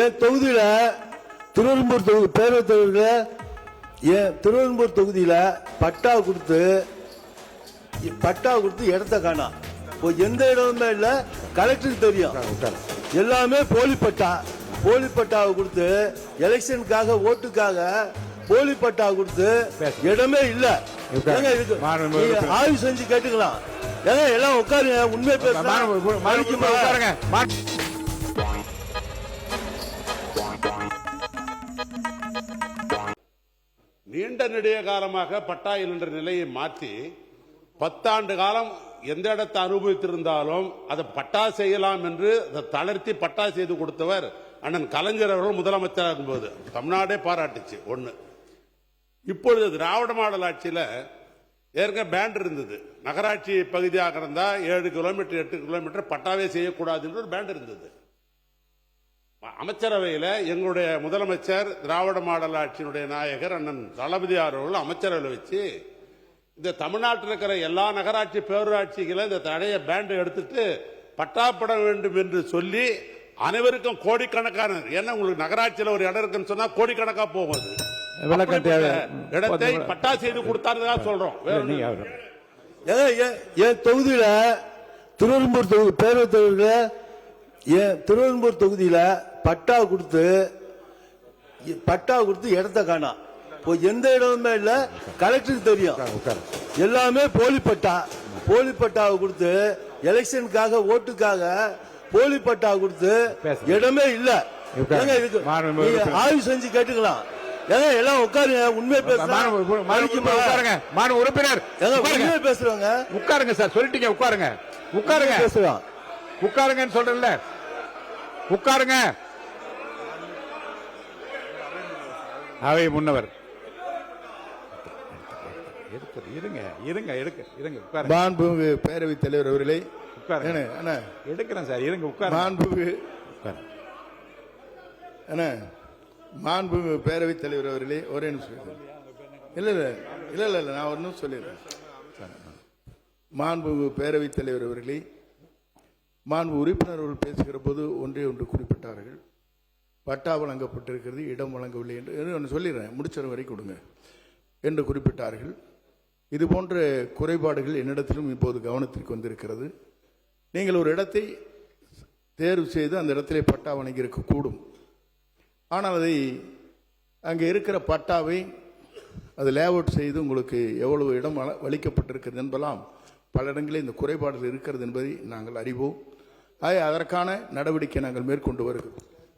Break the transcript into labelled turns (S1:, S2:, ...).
S1: என் தொகுதியில திருவெரும்பூர் தொகுதி பேரவைத் தலைவர்கள் என் திருவெரும்பூர் தொகுதியில பட்டா கொடுத்து இடத்த காணோம். எந்த இடமுமே இல்ல. கலெக்டருக்கு தெரியும். எல்லாமே போலி பட்டாவை கொடுத்து எலெக்ஷனுக்காக ஓட்டுக்காக போலி பட்டா கொடுத்து இடமே இல்ல. ஆய்வு செஞ்சு கேட்டுக்கலாம். எல்லாம் உட்காருங்க. உண்மை பேசுறாங்க.
S2: நீண்ட நெடிய காலமாக பட்டா என்ற நிலையை மாற்றி 10 ஆண்டு காலம் எந்த இடத்தை அனுபவித்திருந்தாலும் அதை பட்டா செய்யலாம் என்று அதை தளர்த்தி பட்டா செய்து கொடுத்தவர் அண்ணன் கலைஞர் அவர்கள் முதலமைச்சராக இருக்கும்போது தமிழ்நாடே பாராட்டுச்சு. ஒன்று, இப்பொழுது திராவிட மாடல் ஆட்சியில் ஏற்கனவே பேண்ட் இருந்தது. நகராட்சி பகுதியாக இருந்தால் 7 கிலோமீட்டர் 8 கிலோமீட்டர் பட்டாவே செய்யக்கூடாது என்று ஒரு பேண்ட் இருந்தது. அமைச்சரவையில் எங்களுடைய முதலமைச்சர் திராவிட மாடல் ஆட்சியினுடைய நாயகர் அண்ணன் தளபதி அவர்கள் அமைச்சரவையில் வச்சு இந்த தமிழ்நாட்டில் இருக்கிற எல்லா நகராட்சி பேரூராட்சிகளை இந்த தடைய பேண்ட் எடுத்துட்டு பட்டாப்பட வேண்டும் என்று சொல்லி அனைவருக்கும் கோடிக்கணக்கான, ஏன்னா உங்களுக்கு நகராட்சியில் ஒரு இடம் இருக்குன்னு சொன்னா கோடிக்கணக்கா போகும். இடத்தை பட்டா செய்து கொடுத்தாருதா சொல்றோம்.
S1: என் தொகுதியில திருவெரும்பூர் தொகுதி பேரவைத் தலைவர்கள் என் திருவெரும்பூர் தொகுதியில பட்டா கொடுத்து இடத்த காணோம். எந்த இடமுமே இல்ல. கலெக்டருக்கு தெரியும். எல்லாமே போலி பட்டாவை கொடுத்து எலெக்ஷனுக்காக ஓட்டுக்காக போலி பட்டா கொடுத்து இடமே இல்ல. ஆய்வு செஞ்சு கேட்டுக்கலாம். எல்லாம் உட்காருங்க. உண்மை பேசுறாங்க.
S3: உறுப்பினர்
S1: உண்மை பேசுறாங்க.
S3: உட்காருங்க சார். சொல்லிட்டீங்க. உட்காருங்க
S1: பேசுறான்.
S3: உட்காருங்கன்னு சொல்றேன்ல. உட்காருங்க. அவை முன்னவர்
S4: மாண்புமிகு பேரவைத் தலைவர் அவர்களே,
S3: எடுக்கிறேன் சார். இருங்க.
S4: மாண்புமிகு பேரவைத் தலைவர் அவர்களே, ஒரே நிமிஷம். இல்ல நான் ஒரு நிமிஷம் சொல்லிடுறேன். மாண்புமிகு பேரவைத் தலைவர் அவர்களே, மாண்பு உறுப்பினர்கள் பேசுகிற போது ஒன்று குறிப்பிட்டார்கள். பட்டா வழங்கப்பட்டிருக்கிறது, இடம் வழங்கவில்லை என்று சொல்லிடுறேன். முடிச்ச வரை கொடுங்க என்று குறிப்பிட்டார்கள். இது போன்ற குறைபாடுகள் என்னிடத்திலும் இப்போது கவனத்திற்கு வந்திருக்கிறது. நீங்கள் ஒரு இடத்தை தேர்வு செய்து அந்த இடத்திலே பட்டா வழங்கி இருக்கக்கூடும். ஆனால் அதை அங்கே இருக்கிற பட்டாவை அது லேஅவுட் செய்து உங்களுக்கு எவ்வளவு இடம் அளிக்கப்பட்டிருக்கிறது என்பதெல்லாம் பல இடங்களில் இந்த குறைபாடுகள் இருக்கிறது என்பதை நாங்கள் அறிவோம். அதற்கான நடவடிக்கை நாங்கள் மேற்கொண்டு வருகிறோம்.